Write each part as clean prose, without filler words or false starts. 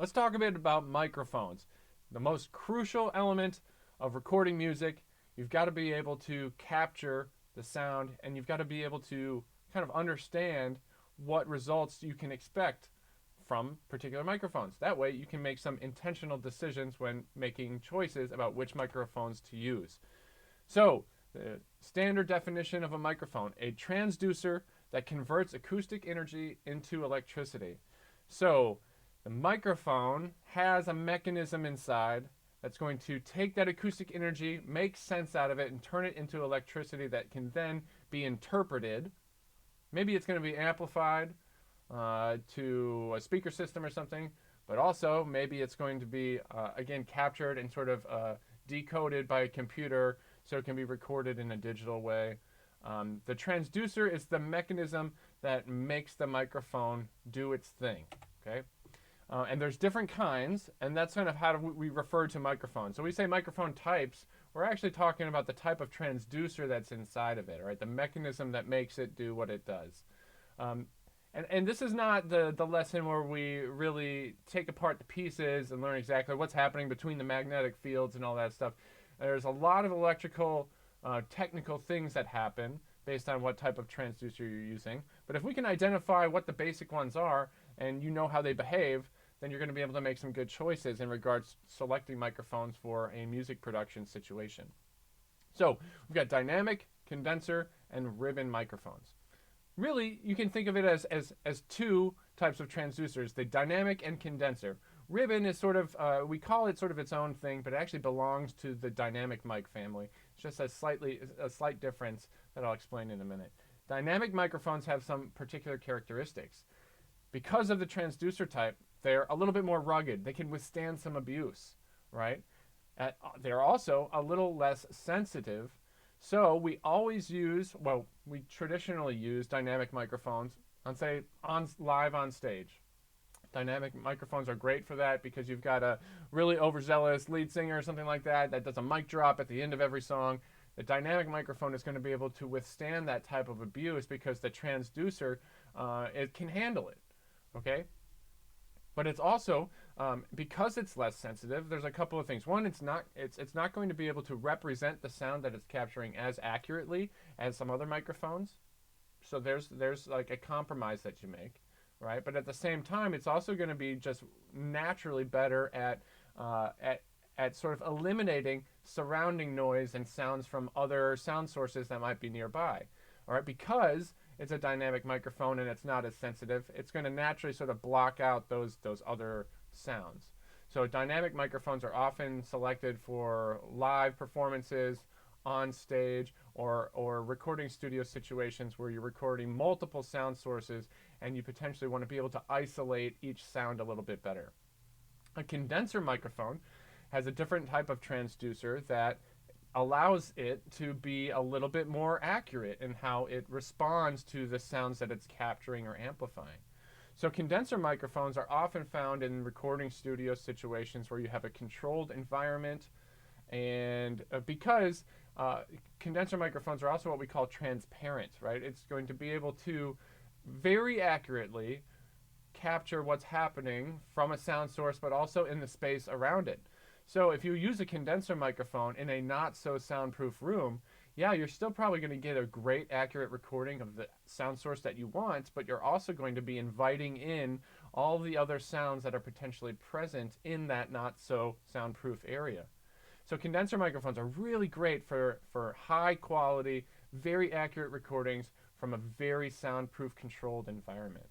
Let's talk a bit about microphones. The most crucial element of recording music, you've got to be able to capture the sound and you've got to be able to kind of understand what results you can expect from particular microphones. That way, you can make some intentional decisions when making choices about which microphones to use. So, the standard definition of a microphone, a transducer that converts acoustic energy into electricity. So, the microphone has a mechanism inside that's going to take that acoustic energy, make sense out of it, and turn it into electricity that can then be interpreted. Maybe it's going to be amplified to a speaker system or something, but also maybe it's going to be, again, captured and sort of decoded by a computer so it can be recorded in a digital way. The transducer is the mechanism that makes the microphone do its thing. Okay, and there's different kinds, and that's kind of how we refer to microphones. So we say microphone types. We're actually talking about the type of transducer that's inside of it, right? The mechanism that makes it do what it does. Um, and this is not the lesson where we really take apart the pieces and learn exactly what's happening between the magnetic fields and all that stuff. There's a lot of electrical, technical things that happen based on what type of transducer you're using. But if we can identify what the basic ones are and you know how they behave, then you're going to be able to make some good choices in regards to selecting microphones for a music production situation. So we've got dynamic, condenser, and ribbon microphones. Really, you can think of it as two types of transducers, the dynamic and condenser. Ribbon is sort of, we call it sort of its own thing, but it actually belongs to the dynamic mic family. It's just a slight difference that I'll explain in a minute. Dynamic microphones have some particular characteristics. Because of the transducer type, they're a little bit more rugged. They can withstand some abuse, right? They're also a little less sensitive. So we always use, well, we traditionally use dynamic microphones live on stage. Dynamic microphones are great for that because you've got a really overzealous lead singer or something like that that does a mic drop at the end of every song. The dynamic microphone is going to be able to withstand that type of abuse because the transducer it can handle it. Okay, but it's also because it's less sensitive. There's a couple of things. One, it's not going to be able to represent the sound that it's capturing as accurately as some other microphones. So there's like a compromise that you make, right? But at the same time, it's also going to be just naturally better at sort of eliminating surrounding noise and sounds from other sound sources that might be nearby. All right, because it's a dynamic microphone and it's not as sensitive, it's going to naturally sort of block out those other sounds. So dynamic microphones are often selected for live performances on stage or recording studio situations where you're recording multiple sound sources and you potentially want to be able to isolate each sound a little bit better. A condenser microphone has a different type of transducer that allows it to be a little bit more accurate in how it responds to the sounds that it's capturing or amplifying. So condenser microphones are often found in recording studio situations where you have a controlled environment, and because condenser microphones are also what we call transparent, right? It's going to be able to very accurately capture what's happening from a sound source, but also in the space around it. So if you use a condenser microphone in a not so soundproof room, yeah, you're still probably going to get a great accurate recording of the sound source that you want, but you're also going to be inviting in all the other sounds that are potentially present in that not so soundproof area. So condenser microphones are really great for high quality, very accurate recordings from a very soundproof controlled environment.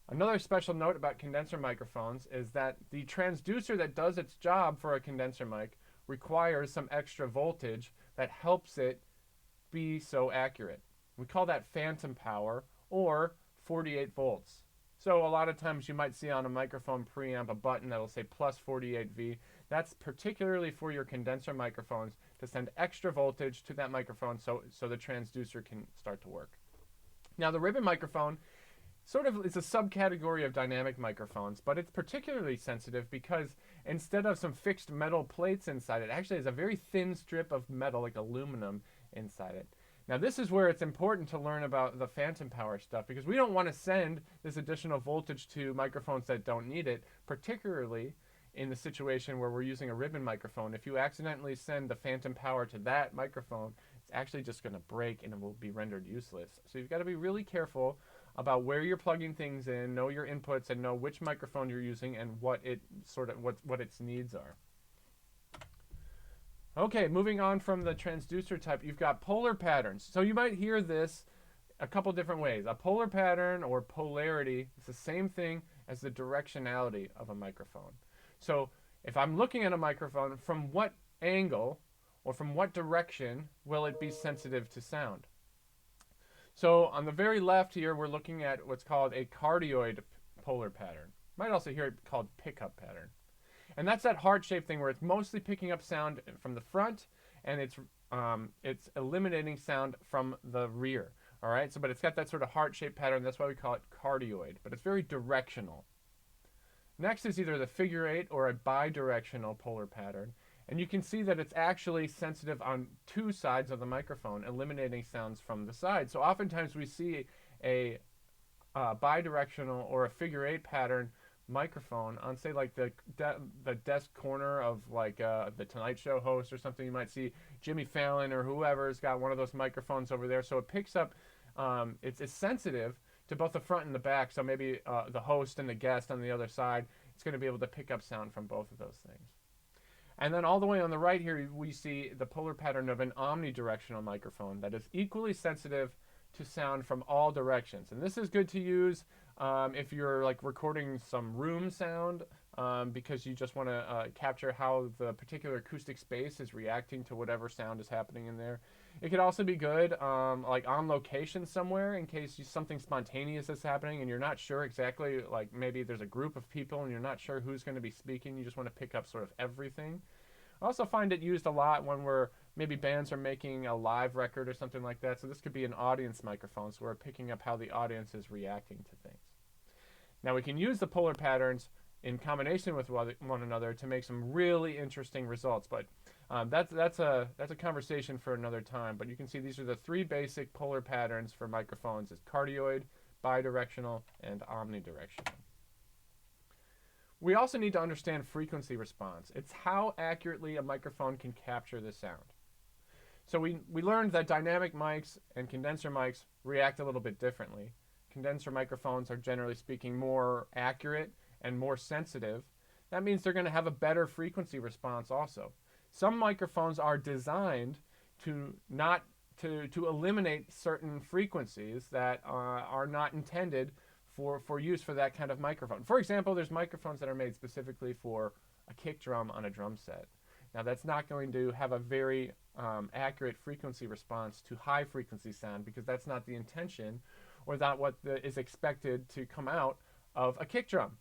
Another special note about condenser microphones is that the transducer that does its job for a condenser mic requires some extra voltage that helps it be so accurate. We call that phantom power or 48 volts. So a lot of times you might see on a microphone preamp a button that'll say plus 48V. That's particularly for your condenser microphones to send extra voltage to that microphone so the transducer can start to work. Now the ribbon microphone sort of is a subcategory of dynamic microphones, but it's particularly sensitive because instead of some fixed metal plates inside it, actually has a very thin strip of metal, like aluminum, inside it. Now this is where it's important to learn about the phantom power stuff, because we don't want to send this additional voltage to microphones that don't need it, particularly in the situation where we're using a ribbon microphone. If you accidentally send the phantom power to that microphone, it's actually just going to break and it will be rendered useless. So you've got to be really careful about where you're plugging things in, know your inputs, and know which microphone you're using and what its needs are. Okay, moving on from the transducer type, you've got polar patterns. So you might hear this a couple different ways. A polar pattern or polarity is the same thing as the directionality of a microphone. So if I'm looking at a microphone, from what angle or from what direction will it be sensitive to sound? So on the very left here, we're looking at what's called a cardioid polar pattern. You might also hear it called pickup pattern. And that's that heart-shaped thing where it's mostly picking up sound from the front, and it's eliminating sound from the rear. All right, but it's got that sort of heart-shaped pattern. That's why we call it cardioid, but it's very directional. Next is either the figure 8 or a bidirectional polar pattern. And you can see that it's actually sensitive on two sides of the microphone, eliminating sounds from the side. So oftentimes we see a bidirectional or a figure 8 pattern microphone on, say, like the desk corner of like the Tonight Show host or something. You might see Jimmy Fallon or whoever's got one of those microphones over there. So it picks up, it's sensitive to both the front and the back. So maybe the host and the guest on the other side, it's going to be able to pick up sound from both of those things. And then all the way on the right here, we see the polar pattern of an omnidirectional microphone that is equally sensitive to sound from all directions. And this is good to use if you're like recording some room sound because you just want to capture how the particular acoustic space is reacting to whatever sound is happening in there. It could also be good like on location somewhere in case something spontaneous is happening and you're not sure exactly, like maybe there's a group of people and you're not sure who's going to be speaking. You just want to pick up sort of everything. I also find it used a lot when maybe bands are making a live record or something like that. So this could be an audience microphone, so we're picking up how the audience is reacting to things. Now we can use the polar patterns in combination with one another to make some really interesting results, but that's a conversation for another time. But you can see these are the three basic polar patterns for microphones: is cardioid, bidirectional, and omnidirectional. We also need to understand frequency response. It's how accurately a microphone can capture the sound. So we learned that dynamic mics and condenser mics react a little bit differently. Condenser microphones are, generally speaking, more accurate and more sensitive. That means they're going to have a better frequency response also. Some microphones are designed to eliminate certain frequencies that are not intended for use for that kind of microphone. For example, there's microphones that are made specifically for a kick drum on a drum set. Now that's not going to have a very accurate frequency response to high frequency sound because that's not the intention or not what is expected to come out of a kick drum.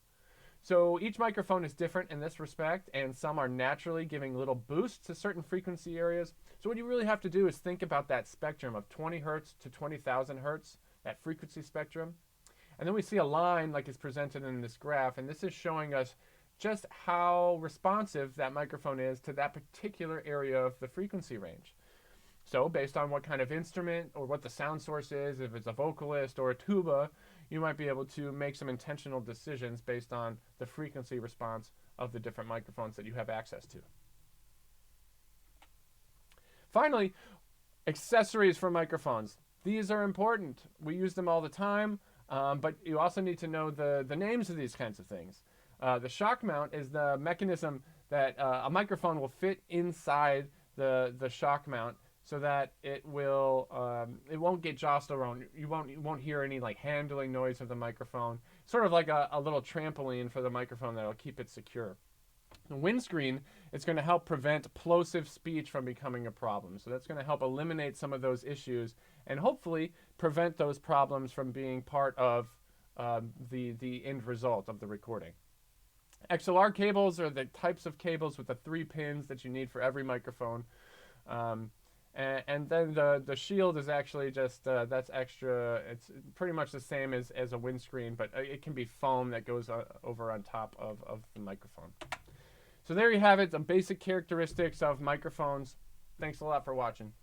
So each microphone is different in this respect, and some are naturally giving little boosts to certain frequency areas. So what you really have to do is think about that spectrum of 20 hertz to 20,000 hertz, that frequency spectrum. And then we see a line like is presented in this graph, and this is showing us just how responsive that microphone is to that particular area of the frequency range. So based on what kind of instrument or what the sound source is, if it's a vocalist or a tuba, you might be able to make some intentional decisions based on the frequency response of the different microphones that you have access to. Finally, accessories for microphones. These are important. We use them all the time. But you also need to know the names of these kinds of things. The shock mount is the mechanism that a microphone will fit inside the shock mount so that it won't get jostled around. You won't hear any like handling noise of the microphone. Sort of like a little trampoline for the microphone that'll keep it secure. The windscreen is going to help prevent plosive speech from becoming a problem. So that's going to help eliminate some of those issues and hopefully prevent those problems from being part of the end result of the recording. XLR cables are the types of cables with the 3 pins that you need for every microphone. And then the shield is actually just, that's extra. It's pretty much the same as a windscreen, but it can be foam that goes over on top of the microphone. So there you have it, some basic characteristics of microphones. Thanks a lot for watching.